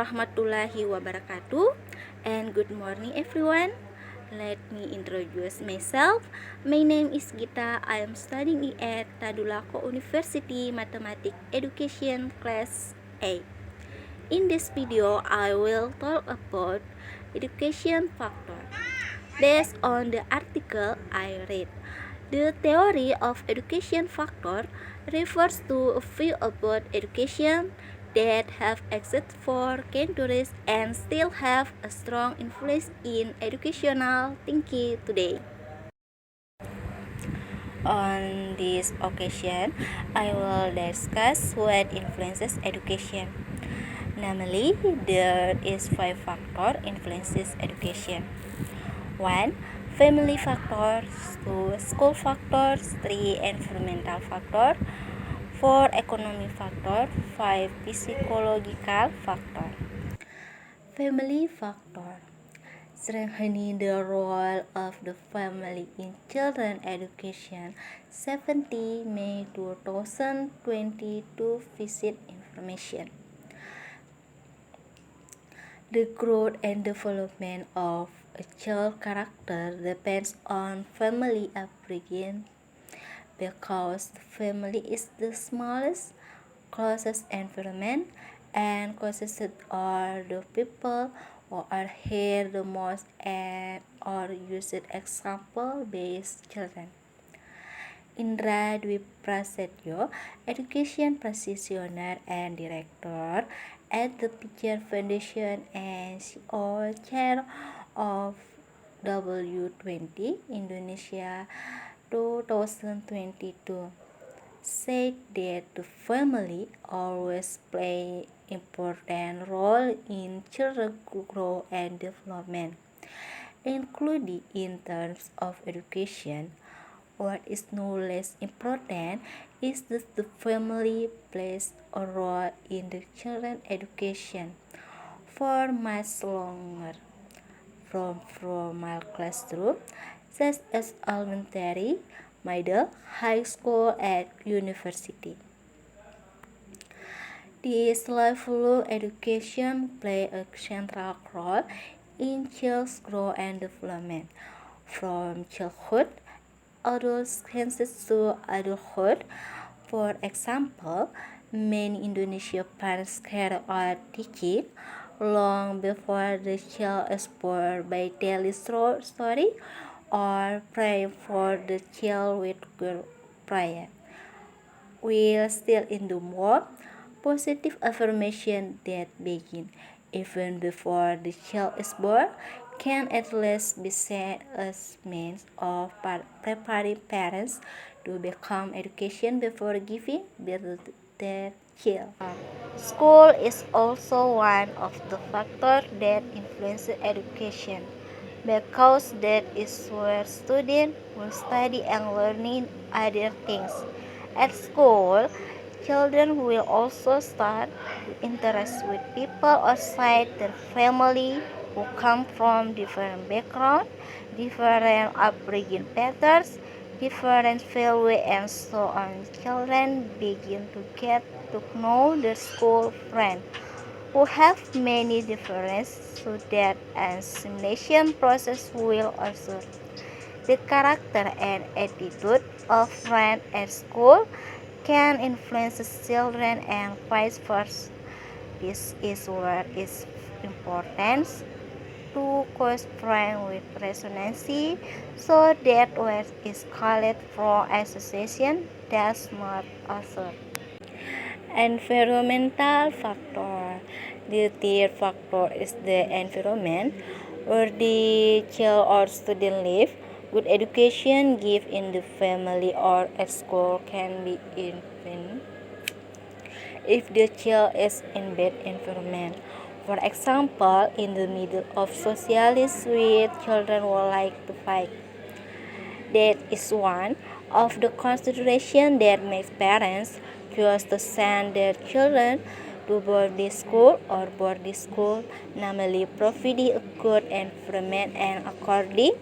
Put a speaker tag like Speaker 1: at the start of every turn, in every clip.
Speaker 1: warahmatullahi wabarakatuh, and good morning everyone. Let me introduce myself. My name is Gita. I am studying at Tadulako University Mathematics Education Class A. In this video, I will talk about education factor. Based on the article I read, the theory of education factor refers to a view about education that have existed for centuries and still have a strong influence in educational thinking today. On this occasion, I will discuss what influences education. Namely, there is 5 factors influences education. 1. Family factors. 2. School factors. 3. Environmental factor. 4. Economic factor. 5. Psychological factor. Family factor. Strengthening the role of the family in children education. 70 May 2022 visit information. The growth and development of a child's character depends on family upbringing because the family is the smallest, closest environment and closest are the people who are here the most and or used example-based children. Indra Dwi Prasetyo, Education Practitioner and Director at the Pitcher Foundation and CEO Chair of W20 Indonesia 2022, said that the family always play important role in children's growth and development, including in terms of education. What is no less important is that the family plays a role in the children's education for much longer, from formal classroom, such as elementary, middle, high school, and university. This lifelong education plays a central role in child's growth and development, from childhood adolescence to adulthood. For example, many Indonesian parents carry out teaching long before the child is born by telling story or praying for the child with good prayer. While still in the womb, positive affirmation that begin even before the child is born can at least be seen as means of preparing parents to become education before giving birth to their child. School is also one of the factors that influence education because that is where students will study and learning other things. At school, children will also start to interact with people outside their family who come from different backgrounds, different upbringing patterns, different values, and so on. Children begin to get to know their school friends who have many differences, so that an assimilation process will occur. The character and attitude of friends at school can influence children and vice versa. This is where it's important to cause friends with resonance, so that what is called for association does not occur. Environmental factor. The third factor is the environment where the child or student live. Good education given in the family or at school can be even if the child is in bad environment. For example, in the middle of socialist with children who like to fight. That is one of the considerations that makes parents choose to send their children to boarding school or boarding school, namely providing a good environment. And according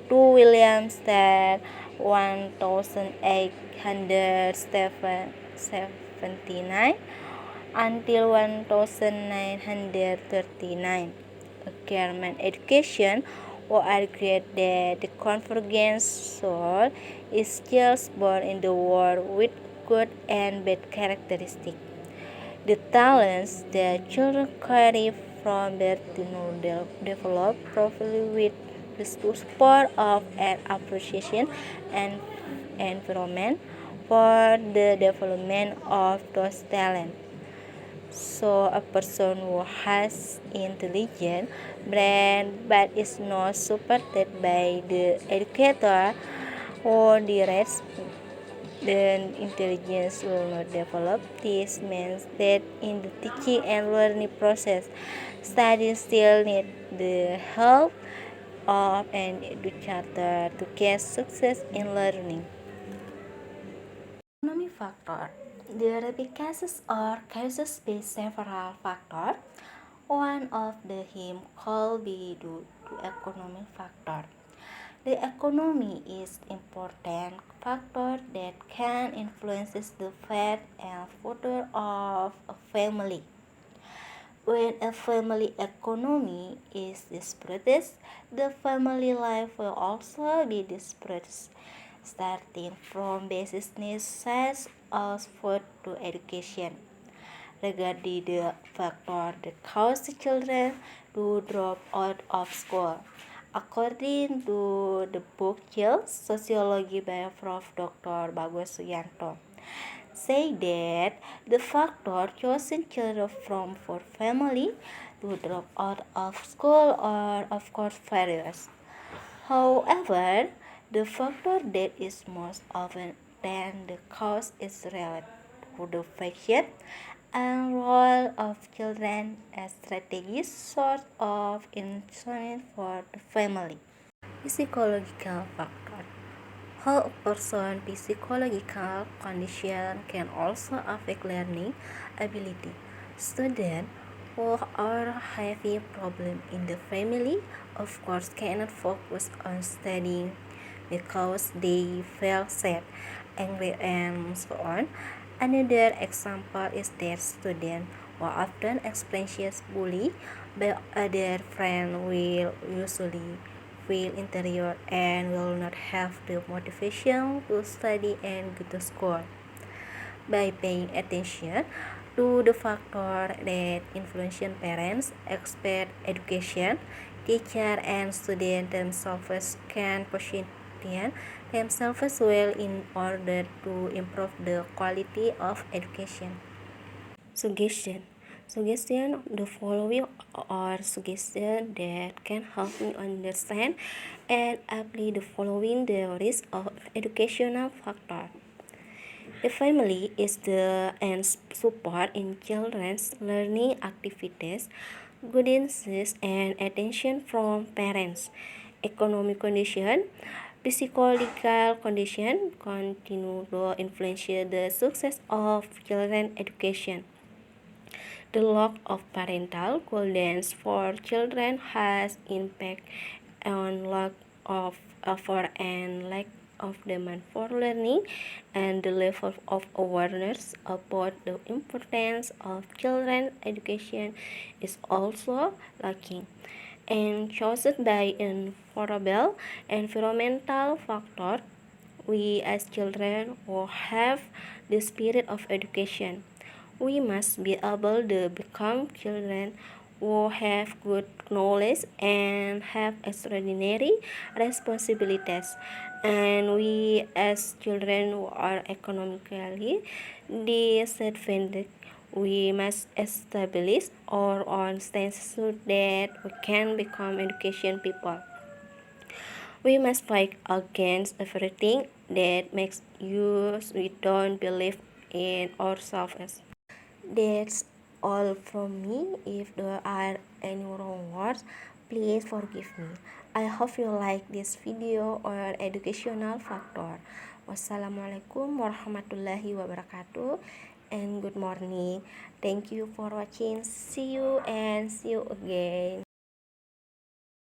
Speaker 1: to Williams that 1879, until 1939. Government education or argued that the convergence soul is just born in the world with good and bad characteristics. The talents that children carry from birth do not develop properly with the support of an appreciation and environment for the development of those talents. So a person who has intelligent brain but is not supported by the educator or the rest, then intelligence will not develop. This means that in the teaching and learning process, studies still need the help of an educator to get success in learning. Economic factor. There may be cases or cases with several factors. One of the him could be due to economic factor. The economy is important factor that can influence the fate and future of a family. When a family economy is disputed, the family life will also be disputed, starting from basic needs such as food to education. Regarding the factor that cause the children to drop out of school. According to the book Child Sociology by Prof. Dr. Bagus Suyanto, say that the factor chosen children from poor family to drop out of school are of course various. However, the factor that is most often than the cause is related to the function and role of children as strategic source of income for the family. Psychological factor. How a person's psychological condition can also affect learning ability. Students who are having problems in the family, of course, cannot focus on studying because they feel sad, angry, and so on. Another example is that students who often experience bullying by other friends will usually feel interior and will not have the motivation to study and go to school. By paying attention to the factor that influence parents, expert education, teacher and student themselves can position themselves well in order to improve the quality of education. Suggestion. The following are suggestions that can help me understand and apply the following theories of educational factor. The family is the and support in children's learning activities, guidance and attention from parents. Economic condition, psychological condition continue to influence the success of children's education. The lack of parental guidance for children has impact on lack of effort and lack of demand for learning, and the level of awareness about the importance of children's education is also lacking. And chosen by unfavorable environmental factor, we as children will have the spirit of education. We must be able to become children who have good knowledge and have extraordinary responsibilities. And we as children who are economically disadvantaged, we must establish our own stance so that we can become education people. We must fight against everything that makes us we don't believe in ourselves. That's all from me. If there are any wrong words, please forgive me. I hope you like this video or educational factor. Wassalamualaikum warahmatullahi wabarakatuh and good morning. Thank you for watching. See you and see you again.